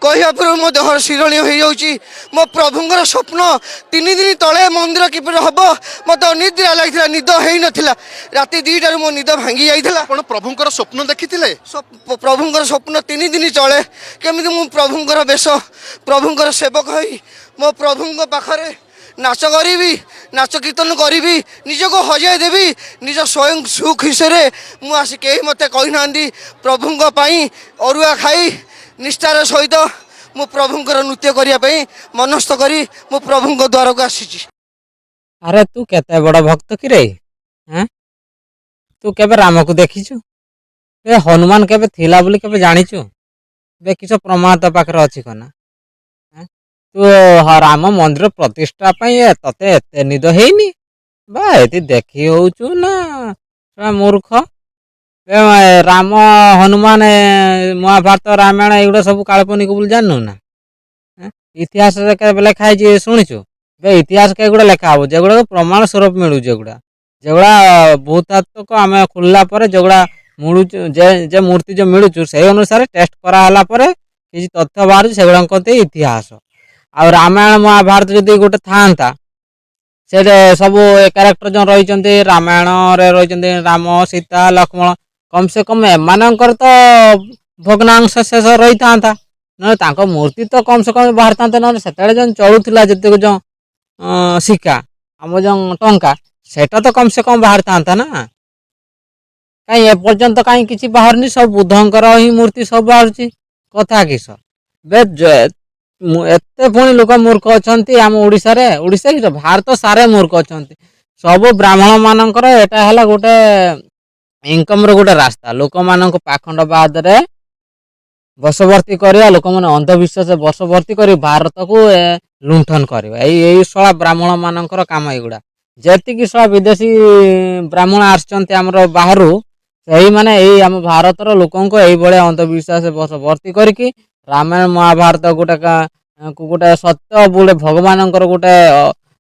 କହିବା ପୂର୍ବରୁ ମୋ ଦେହ ଶିରଣୀୟ ହେଇଯାଉଛି। ମୋ ପ୍ରଭୁଙ୍କର ସ୍ୱପ୍ନ 3 ଦିନ ତଳେ ମନ୍ଦିର କିପରି ହେବ ମୋତେ ଅନିଦ୍ରା ଲାଗିଥିଲା, ନିଦ ହେଇନଥିଲା। ରାତି 2ଟାରୁ ମୋ ନିଦ ଭାଙ୍ଗି ଯାଇଥିଲା। ଆପଣ ପ୍ରଭୁଙ୍କର ସ୍ୱପ୍ନ ଦେଖିଥିଲେ? ପ୍ରଭୁଙ୍କର ସ୍ୱପ୍ନ 3 ଦିନ ତଳେ କେମିତି ମୁଁ ପ୍ରଭୁଙ୍କର ବେଶ, ପ୍ରଭୁଙ୍କର ସେବକ ହୋଇ ମୋ ପ୍ରଭୁଙ୍କ ପାଖରେ ନାଚ କରିବି, ନାଚ କୀର୍ତ୍ତନ କରିବି, ନିଜକୁ ହଜାଇ ଦେବି ନିଜ ସ୍ୱୟଂ ସୁଖୁସିରେ। ମୁଁ ଆସି କେହି ମୋତେ କହିନାହାନ୍ତି। ପ୍ରଭୁଙ୍କ ପାଇଁ ଅରୁଆ ଖାଇ ନିଷ୍ଠାର ସହିତ ମୁଁ ପ୍ରଭୁଙ୍କର ନୃତ୍ୟ କରିବା ପାଇଁ ମନସ୍ଥ କରି ମୁଁ ପ୍ରଭୁଙ୍କ ଦ୍ୱାରକୁ ଆସିଛି। ଆରେ ତୁ କେତେ ବଡ଼ ଭକ୍ତ କି ରେ? ତୁ କେବେ ରାମକୁ ଦେଖିଛୁ? ଏ ହନୁମାନ କେବେ ଥିଲା ବୋଲି କେବେ ଜାଣିଛୁ? ବେ କିସ ପ୍ରମାଣ ତୋ ପାଖରେ ଅଛି କନା? ତୁ ରାମ ମନ୍ଦିର ପ୍ରତିଷ୍ଠା ପାଇଁ ତତେ ଏତେ ନିଦ ହେଇନି? ବା ଏଠି ଦେଖି ହଉଛୁ ନା ମୂର୍ଖ। ରାମ ହନୁମାନ ମହାଭାରତ ରାମାୟଣ ଏଗୁଡ଼ା ସବୁ କାଳ୍ପନିକ ବୋଲି ଜାଣିନୁ ନା? ଇତିହାସରେ କେବେ ଲେଖା ହେଇଛି ଶୁଣିଛୁ? ବେ ଇତିହାସ କେଗୁଡ଼ା ଲେଖା ହବ ଯେଗୁଡ଼ାକ ପ୍ରମାଣ ସ୍ୱରୂପ ମିଳୁଛି, ଯେଗୁଡ଼ା ଭୂତାତ୍ତ୍ୱକ ଆମେ ଖୋଲିଲା ପରେ ଯେଗୁଡ଼ା ମିଳୁଛୁ, ଯେ ମୂର୍ତ୍ତି ଯେଉଁ ମିଳୁଛୁ ସେଇ ଅନୁସାରେ ଟେଷ୍ଟ କରାହେଲା ପରେ କିଛି ତଥ୍ୟ ବାହାରୁଛି, ସେଗୁଡ଼ାକ କହନ୍ତି ଇତିହାସ। ଆଉ ରାମାୟଣ ମହାଭାରତ ଯଦି ଗୋଟେ ଥାଆନ୍ତା, ସେଠି ସବୁ କ୍ୟାରେକ୍ଟର ଯେଉଁ ରହିଛନ୍ତି ରାମାୟଣରେ ରହିଛନ୍ତି ରାମ, ସୀତା, ଲକ୍ଷ୍ମଣ, କମ୍ ସେ କମ୍ ଏମାନଙ୍କର ତ ଭଗ୍ନାଂଶ ଶେଷ ରହିଥାନ୍ତା, ନହେଲେ ତାଙ୍କ ମୂର୍ତ୍ତି ତ କମ୍ ସେ କମ୍ ବାହାରିଥାନ୍ତା। ନହେଲେ ସେତେବେଳେ ଯେଉଁ ଚଳୁଥିଲା ଯେତିକି ଯେଉଁ ଶିକା ଆମ ଯେଉଁ ଟଙ୍କା ସେଟା ତ କମ୍ ସେ କମ୍ ବାହାରିଥାନ୍ତା ନା। କାହିଁ ଏପର୍ଯ୍ୟନ୍ତ କାହିଁ କିଛି ବାହାରୁନି? ସବୁ ବୁଦ୍ଧଙ୍କର ହିଁ ମୂର୍ତ୍ତି ସବୁ ବାହାରୁଛି। କଥା କିସ ବେ? ଏତେ ପୁଣି ଲୋକ ମୂର୍ଖ ଅଛନ୍ତି ଆମ ଓଡ଼ିଶାରେ, ଓଡ଼ିଶା କି ଭାରତ ସାରା ମୂର୍ଖ ଅଛନ୍ତି। ସବୁ ବ୍ରାହ୍ମଣ ମାନଙ୍କର ଏଟା ହେଲା ଗୋଟେ ଇନକମ୍ର ଗୋଟେ ରାସ୍ତା। ଲୋକମାନଙ୍କୁ ପାଖଣ୍ଡବାଦରେ ବଶବର୍ତ୍ତୀ କରିବା, ଲୋକମାନେ ଅନ୍ଧବିଶ୍ୱାସ ବଶବର୍ତ୍ତୀ କରି ଭାରତକୁ ଲୁଣ୍ଠନ କରିବା। ଏଇ ଶଳା ବ୍ରାହ୍ମଣ ମାନଙ୍କର କାମ ଏଗୁଡ଼ା। ଯେତିକି ଶଳା ବିଦେଶୀ ବ୍ରାହ୍ମଣ ଆସିଛନ୍ତି ଆମର ବାହାରୁ, ସେଇମାନେ ଏଇ ଆମ ଭାରତର ଲୋକଙ୍କୁ ଏଇଭଳିଆ ଅନ୍ଧବିଶ୍ୱାସ ବଶବର୍ତ୍ତୀ କରିକି ରାମାୟଣ ମହାଭାରତ ଗୋଟେ ସତ୍ୟ ଗୋଟେ ଭଗବାନଙ୍କର ଗୋଟେ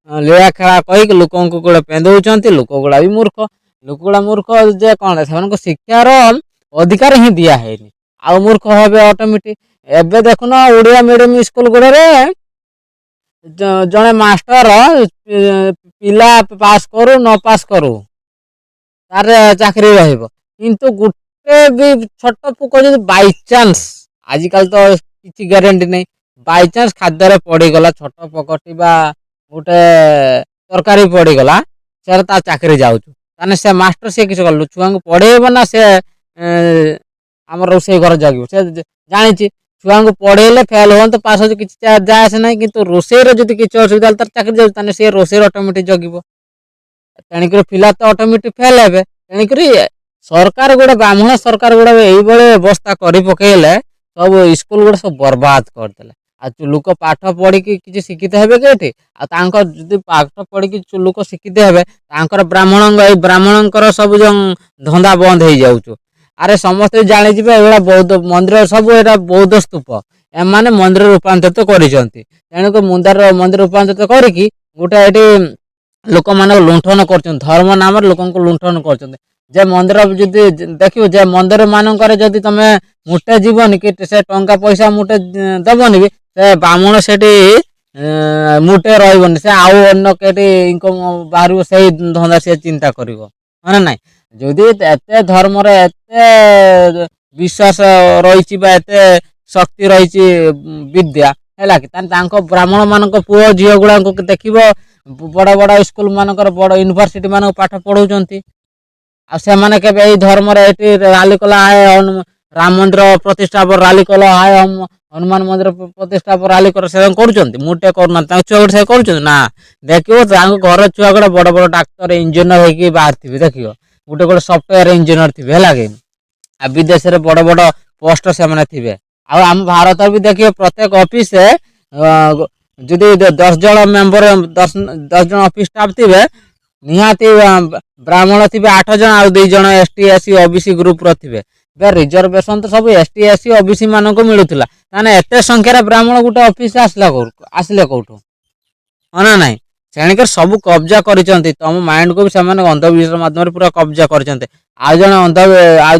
ଲୀଳା ଖେଳା କହିକି ଲୋକଙ୍କୁ ଗୋଟେ ପେନ୍ଦଉଛନ୍ତି। ଲୋକଗୁଡ଼ା ବି ମୂର୍ଖ। ଲୋକଗୁଡ଼ା ମୂର୍ଖ ଯେ କ'ଣ, ସେମାନଙ୍କୁ ଶିକ୍ଷାର ଅଧିକାର ହିଁ ଦିଆ ହେଇନି, ଆଉ ମୂର୍ଖ ହେବେ ଅଟୋମେଟିକ୍। ଏବେ ଦେଖୁନ ଓଡ଼ିଆ ମିଡ଼ିୟମ ସ୍କୁଲ ଗୁଡ଼ାରେ ଜଣେ ମାଷ୍ଟର ପିଲା ପାସ୍ କରୁ ନ ପାସ୍ କରୁ ତାର ଚାକିରି ରହିବ, କିନ୍ତୁ ଗୋଟେ ବି ଛୋଟ ପୋକ ଯଦି ବାଇଚାନ୍ସ, ଆଜିକାଲି ତ କିଛି ଗ୍ୟାରେଣ୍ଟି ନାହିଁ, ବାଇଚାନ୍ସ ଖାଦ୍ୟରେ ପଡ଼ିଗଲା, ଛୋଟ ପୋକଟି ବା ଗୋଟେ ତରକାରୀ ପଡ଼ିଗଲା, ସେ ତା ଚାକିରି ଯାଉଛୁ, ତାହେଲେ ସେ ମାଷ୍ଟର ସେ କିଛି କଲୁ ଛୁଆଙ୍କୁ ପଢ଼େଇବ ନା ସେ ଆମର ରୋଷେଇ ଘର ଜଗିବ? ସେ ଜାଣିଛି ଛୁଆଙ୍କୁ ପଢ଼େଇଲେ ଫେଲ୍ ହୁଅନ୍ତୁ ପାସ୍ ହଉଛି କିଛି ଯାଏ ଆସେ ନାହିଁ, କିନ୍ତୁ ରୋଷେଇରେ ଯଦି କିଛି ଅସୁବିଧା ହେଲେ ତାର ଚାକିରି ଯାଉଛି, ତାହେଲେ ସେ ରୋଷେଇରେ ଅଟୋମେଟିକ୍ ଜଗିବ। ତେଣୁକରି ପିଲା ତ ଅଟୋମେଟିକ୍ ଫେଲ୍ ହେବେ। ତେଣୁକରି ସରକାର ଗୋଟେ ବ୍ରାହ୍ମଣ ସରକାର ଗୁଡ଼ା ଏଇଭଳି ବ୍ୟବସ୍ଥା କରି ପକେଇଲେ ସବୁ ସ୍କୁଲ ଗୁଡ଼ା ସବୁ ବର୍ବାଦ କରିଦେଲେ। ଆଉ ଲୋକ ପାଠ ପଢ଼ିକି କିଛି ଶିକ୍ଷିତ ହେବେ କି ଏଠି? ଆଉ ତାଙ୍କ ଯଦି ପାଠ ପଢ଼ିକି ଲୋକ ଶିକ୍ଷିତ ହେବେ, ତାଙ୍କର ଏଇ ବ୍ରାହ୍ମଣଙ୍କର ସବୁ ଯେଉଁ ଧନ୍ଦା ବନ୍ଦ ହେଇଯାଉଛି। ଆରେ ସମସ୍ତେ ଜାଣିଯିବେ ଏଗୁଡ଼ା ବୌଦ୍ଧ ମନ୍ଦିର, ସବୁ ଏଇଟା ବୌଦ୍ଧ ସ୍ତୂପ, ଏମାନେ ମନ୍ଦିର ରୂପାନ୍ତରିତ କରିଛନ୍ତି। ତେଣୁକରି ମନ୍ଦିର ରୂପାନ୍ତରିତ କରିକି ଗୋଟେ ଏଠି ଲୋକମାନଙ୍କୁ ଲୁଣ୍ଠନ କରୁଛନ୍ତି, ଧର୍ମ ନାମରେ ଲୋକଙ୍କୁ ଲୁଣ୍ଠନ କରୁଛନ୍ତି। ଯେ ମନ୍ଦିର ଯଦି ଦେଖିବ, ଯେ ମନ୍ଦିର ମାନଙ୍କରେ ଯଦି ତମେ ମୁଟେ ଯିବନି କି ସେ ଟଙ୍କା ପଇସା ମୁଟେ ଦେବନି ବି, ସେ ବ୍ରାହ୍ମଣ ସେଠି ମୁଟେ ରହିବନି, ସେ ଆଉ ଅନ୍ୟ କେଠି ଇନକମ୍ ବାହାରିବ, ସେଇ ଧନ୍ଦା ସେ ଚିନ୍ତା କରିବ, ମାନେ ନାଇଁ। ଯଦି ଏତେ ଧର୍ମରେ ଏତେ ବିଶ୍ୱାସ ରହିଛି ବା ଏତେ ଶକ୍ତି ରହିଛି ବିଦ୍ୟା ହେଲା କି, ତାହେଲେ ତାଙ୍କ ବ୍ରାହ୍ମଣ ମାନଙ୍କ ପୁଅ ଝିଅ ଗୁଡ଼ାଙ୍କୁ ଦେଖିବ ବଡ଼ ବଡ଼ ସ୍କୁଲ ମାନଙ୍କର ବଡ଼ ୟୁନିଭର୍ସିଟି ମାନଙ୍କୁ ପାଠ ପଢ଼ଉଛନ୍ତି। ଆଉ ସେମାନେ କେବେ ଏଇ ଧର୍ମରେ ଏଠି ରାଲି କଲା ହାଏ ରାମ ମନ୍ଦିର ପ୍ରତିଷ୍ଠା ପରେ ରାଲି କଲା ହାଏ ହନୁମାନ ମନ୍ଦିର ପ୍ରତିଷ୍ଠା ପରେ ରାଲି କର, ସେ କରୁଛନ୍ତି? ମୋଟେ କରୁନାହାନ୍ତି। ତାଙ୍କ ଛୁଆ ଗୋଟେ ସେ କରୁଛନ୍ତି ନା? ଦେଖିବ ତାଙ୍କ ଘର ଛୁଆ ଗୋଟେ ବଡ଼ ବଡ଼ ଡାକ୍ତର ଇଞ୍ଜିନିୟର ହେଇକି ବାହାରିଥିବେ, ଦେଖିବ ଗୋଟେ ସଫ୍ଟୱେୟାର ଇଞ୍ଜିନିୟର ଥିବେ, ହେଲା କି। ଆଉ ବିଦେଶରେ ବଡ଼ ବଡ଼ ପୋଷ୍ଟ ସେମାନେ ଥିବେ। ଆଉ ଆମ ଭାରତରେ ବି ଦେଖିବେ ପ୍ରତ୍ୟେକ ଅଫିସରେ ଯଦି 10 ଜଣ ମେମ୍ବର 10 ଜଣ ଅଫିସ ଷ୍ଟାଫ୍ ଥିବେ, ନିହାତି ବ୍ରାହ୍ମଣ ଥିବେ 8 ଜଣ, ଆଉ 2 ଜଣ ST SC OBC ଗ୍ରୁପର ଥିବେ। ରିଜର୍ଭେସନ ତ ସବୁ ST SC OBC ମାନଙ୍କୁ ମିଳୁଥିଲା, ତାହେଲେ ଏତେ ସଂଖ୍ୟାରେ ବ୍ରାହ୍ମଣ ଗୋଟେ ଅଫିସ ଆସିଲେ କୋଉଠୁ? ନା ନାଇଁ। ତେଣୁକରି ସବୁ କବ୍ଜା କରିଛନ୍ତି, ତମ ମାଇଣ୍ଡକୁ ବି ସେମାନେ ଅନ୍ଧବିଶ୍ୱାସ ମାଧ୍ୟମରେ ପୁରା କବ୍ଜା କରିଛନ୍ତି। ଆଉ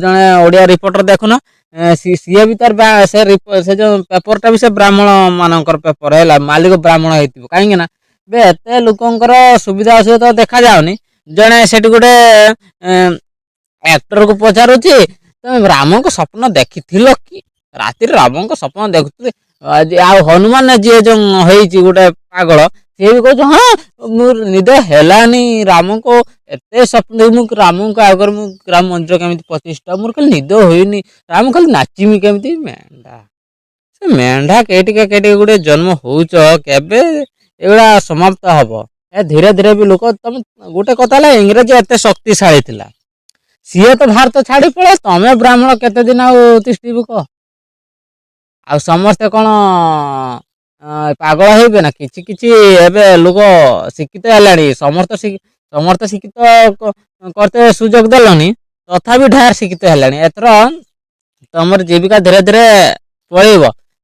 ଜଣେ ଓଡ଼ିଆ ରିପୋର୍ଟର ଦେଖୁନ, ସିଏ ବି ତାର ସେ ଯୋଉ ପେପରଟା ବି ସେ ବ୍ରାହ୍ମଣ ମାନଙ୍କର ପେପର ହେଲା, ମାଲିକ ବ୍ରାହ୍ମଣ ହେଇଥିବ। କାହିଁକି ନା ଏବେ ଏତେ ଲୋକଙ୍କର ସୁବିଧା ଅସୁବିଧା ଦେଖାଯାଉନି। ଜଣେ ସେଠି ଗୋଟେ ଆକ୍ଟରକୁ ପଚାରୁଛି, ତମେ ରାମଙ୍କ ସ୍ୱପ୍ନ ଦେଖିଥିଲ କି? ରାତିରେ ରାମଙ୍କ ସ୍ୱପ୍ନ ଦେଖୁଥିଲି। ଆଉ ହନୁମାନ ଯିଏ ଯୋଉ ହେଇଛି ଗୋଟେ ପାଗଳ, ସିଏ ବି କହୁଛି ହଁ ମୁଁ ନିଦ ହେଲାନି, ରାମଙ୍କ ଏତେ ସ୍ୱପ୍ନ ମୁଁ ରାମଙ୍କ ଆଗରେ ମୁଁ ରାମ ମନ୍ଦିର କେମିତି ପ୍ରତିଷ୍ଠା, ମୋର ଖାଲି ନିଦ ହୋଇନି, ରାମ ଖାଲି ନାଚିମି କେମିତି। ମେଣ୍ଢା ସେ ମେଣ୍ଢା କେଟିକେ ଗୋଟେ ଜନ୍ମ ହଉଛ, କେବେ ଏଗୁଡ଼ା ସମାପ୍ତ ହବ? ଧୀରେ ଧୀରେ ବି ଲୋକ, ତମେ ଗୋଟେ କଥା ହେଲା, ଇଂରେଜ ଏତେ ଶକ୍ତିଶାଳୀ ଥିଲା, ସିଏ ତ ଭାରତ ଛାଡି ପଳେଇ, ତମେ ବ୍ରାହ୍ମଣ କେତେ ଦିନ ଆଉ ତିଷ୍ଠିବୁ କହ? ଆଉ ସମସ୍ତେ କଣ ପାଗଳ ହେଇବେ ନା? କିଛି କିଛି ଏବେ ଲୋକ ଶିକ୍ଷିତ ହେଲାଣି, ସମସ୍ତ ଶିକ୍ଷିତ କରତେ ସୁଯୋଗ ଦେଲନି, ତଥାପି ଢେର ଶିକ୍ଷିତ ହେଲାଣି। ଏଥର ତମର ଜୀବିକା ଧୀରେ ଧୀରେ ପଳେଇବ।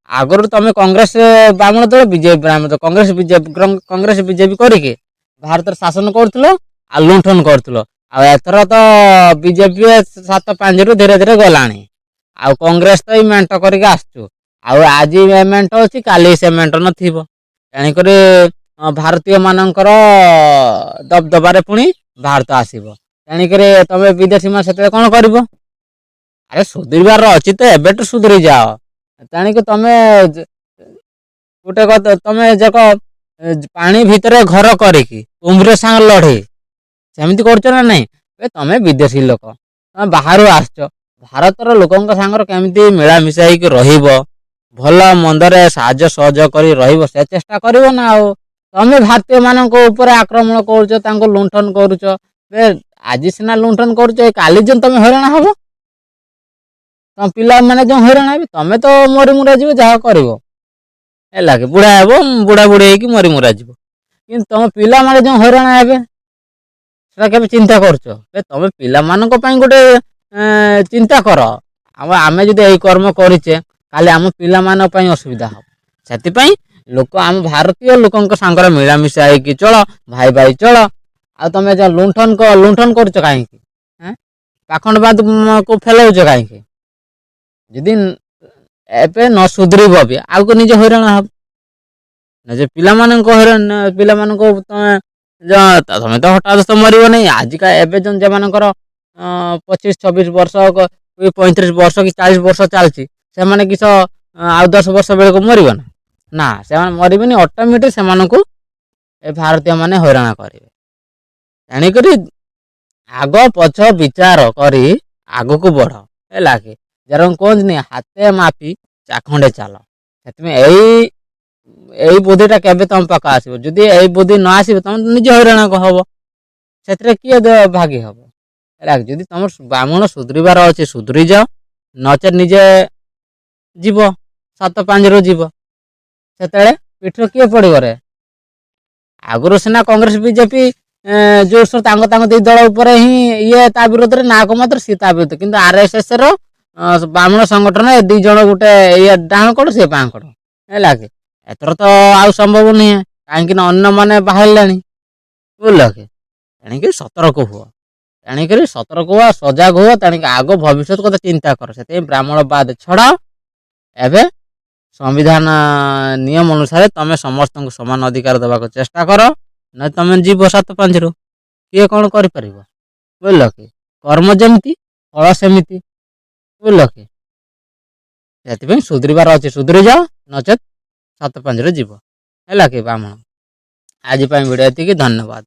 ଆଗରୁ ତମେ କଂଗ୍ରେସ ବ୍ରାହ୍ମଣ ଦଳ, ବିଜେପି ବ୍ରାହ୍ମଣ ଦଳ, କଂଗ୍ରେସ ବିଜେପି କରିକି ଭାରତରେ ଶାସନ କରୁଥିଲ ଆଉ ଲୁଣ୍ଠନ କରୁଥିଲ। ଆଉ ଏଥର ତ ବିଜେପି 7-5ରୁ ଧୀରେ ଧୀରେ ଗଲାଣି, ଆଉ କଂଗ୍ରେସ ତ ଏଇ ମେଣ୍ଟ କରିକି ଆସୁଛୁ। ଆଉ ଆଜି ଏ ମେଣ୍ଟ ଅଛି, କାଲି ସେ ମେଣ୍ଟ ନଥିବ। ତେଣୁକରି ଭାରତୀୟ ମାନଙ୍କର ଦବଦବାରେ ପୁଣି ଭାରତ ଆସିବ। ତେଣୁକରି ତମେ ବିଦେଶୀ ମାନେ ସେତେବେଳେ କଣ କରିବ? ଆରେ ସୁଧୁରିବାର ଅଛି ତ ଏବେଠୁ ସୁଧୁରି ଯାଅ। ତେଣିକି ତମେ ଗୋଟେ କଥା, ତମେ ଯାକ ପାଣି ଭିତରେ ଘର କରିକି କୁମ୍ଭୀର ସାଙ୍ଗେ ଲଢ଼େଇ ସେମିତି କରୁଛ ନା ନାଇଁ? ତମେ ବିଦେଶୀ ଲୋକ, ତମେ ବାହାରୁ ଆସିଛ, ଭାରତର ଲୋକଙ୍କ ସାଙ୍ଗରେ କେମିତି ମିଳାମିଶା ହେଇକି ରହିବ, ଭଲ ମନ୍ଦରେ ସାହାଯ୍ୟ ସହଯୋଗ କରି ରହିବ, ସେ ଚେଷ୍ଟା କରିବ ନା। ଆଉ ତମେ ଭାରତୀୟ ମାନଙ୍କ ଉପରେ ଆକ୍ରମଣ କରୁଛ, ତାଙ୍କୁ ଲୁଣ୍ଠନ କରୁଛ। ଆଜି ସିନା ଲୁଣ୍ଠନ କରୁଛ, କାଲି ଯେନ୍ ତମେ ହଇରାଣ ହବ, ତମ ପିଲାମାନେ ଯୋଉ ହଇରାଣ ହେବେ, ତମେ ତ ମରି ମୁରା ଯିବ ଯାହା କରିବ, ହେଲା କି ବୁଢା ହେବ, ବୁଢା ବୁଢୀ ହେଇକି ମରି ମୁରା ଯିବ। କିନ୍ତୁ ତମ ପିଲାମାନେ ଯୋଉ ହଇରାଣ ହେବେ, ସେଟା କେବେ ଚିନ୍ତା କରୁଛ? ତମେ ପିଲାମାନଙ୍କ ପାଇଁ ଗୋଟେ ଚିନ୍ତା କର। ଆମେ ଯଦି ଏଇ କର୍ମ କରିଛେ, କାଲି ଆମ ପିଲାମାନଙ୍କ ପାଇଁ ଅସୁବିଧା ହବ। ସେଥିପାଇଁ ଲୋକ, ଆମ ଭାରତୀୟ ଲୋକଙ୍କ ସାଙ୍ଗରେ ମିଳାମିଶା ହେଇକି ଚଳ, ଭାଇ ଭାଇ ଚଳ। ଆଉ ତମେ ଯୋଉ ଲୁଣ୍ଠନ କରୁଛ କାହିଁକି? ପାଖଣ୍ଡବାଦ କୁ ଫେଲଉଛ କାହିଁକି? ଯଦି ଏବେ ନ ସୁଧରିବ ବି, ଆଗକୁ ନିଜେ ହଇରାଣ ହବ। ଯେ ପିଲାମାନଙ୍କୁ ତମେ ତ ହଠାତ୍ ତ ମରିବ ନାହିଁ। ଆଜିକା ଏବେ ଯେମାନଙ୍କର 25-26 ବର୍ଷ, 35 ବର୍ଷ କି 40 ବର୍ଷ ଚାଲିଛି, ସେମାନେ କିସ ଆଉ 10 ବର୍ଷ ବେଳକୁ ମରିବ ନା? ସେମାନେ ମରିବେନି, ଅଟୋମେଟିକ୍ ସେମାନଙ୍କୁ ଏ ଭାରତୀୟ ମାନେ ହଇରାଣ କରିବେ। ତେଣୁକରି ଆଗ ପଛ ବିଚାର କରି ଆଗକୁ ବଢ, ହେଲା କି? ଯାହାର କୁହନ୍ତିନି ହାତେ ମାପି ଚାଖଣ୍ଡେ ଚାଲ। ସେଥିପାଇଁ ଏଇ ବୁଦ୍ଧିଟା କେବେ ତମ ପାଖ ଆସିବ? ଯଦି ଏଇ ବୁଦ୍ଧି ନ ଆସିବ, ତମେ ନିଜେ ହଇରାଣ ହବ। ସେଥିରେ କିଏ ଭାଗି ହବ? ହେଲା, ଯଦି ତମର ବ୍ରାହ୍ମଣ ସୁଧୁରିବାର ଅଛି, ସୁଧୁରି ଯାଅ, ନଚେତ୍ ନିଜେ ଯିବ, 7-5ରୁ ଯିବ। ସେତେବେଳେ ପିଠରେ କିଏ ପଡିବ ରେ? ଆଗରୁ ସିନା କଂଗ୍ରେସ ବିଜେପି ଯୋଉ ତାଙ୍କ ଦି ଦଳ ଉପରେ ହିଁ ଇଏ ତା ବିରୋଧରେ, ନାକୁ ମାତ୍ର ସିଏ ତା ବିରୋଧରେ। କିନ୍ତୁ RSS ର ବ୍ରାହ୍ମଣ ସଂଗଠନ ଏ ଦି ଜଣ ଗୋଟେ ଇଏ ଡାହାଣ କଡ, ସିଏ ବାଁ କଡ, ହେଲା କି? ଏଥର ତ ଆଉ ସମ୍ଭବ ନୁହେଁ, କାହିଁକି ନା ଅନ୍ୟ ମାନେ ବାହାରିଲାଣି, ବୁଝିଲ କି? ତେଣିକି ସତର୍କ ହୁଅ, ସଜାଗ ହୁଅ। ତେଣିକି ଆଗ ଭବିଷ୍ୟତ କଥା ଚିନ୍ତା କର। ସେଥିପାଇଁ ବ୍ରାହ୍ମଣବାଦ ଛଡାଅ। ଏବେ ସମ୍ବିଧାନ ନିୟମ ଅନୁସାରେ ତମେ ସମସ୍ତଙ୍କୁ ସମାନ ଅଧିକାର ଦେବାକୁ ଚେଷ୍ଟା କର। ନା ତମେ ଯିବ 7-5ରୁ, କିଏ କଣ କରିପାରିବ? ବୁଝିଲ କି? କର୍ମ ଯେମିତି, ଫଳ ସେମିତି, ବୁଝିଲ କି? ସେଥିପାଇଁ ସୁଧୁରିବାର ଅଛି, ସୁଧୁରି ଯାଅ, ନଚେତ୍ 7-5ରେ ଯିବ, ହେଲା କି ବ୍ରାହ୍ମଣ? ଆଜି ପାଇଁ ଭିଡ଼ିଓ ଏତିକି, ଧନ୍ୟବାଦ।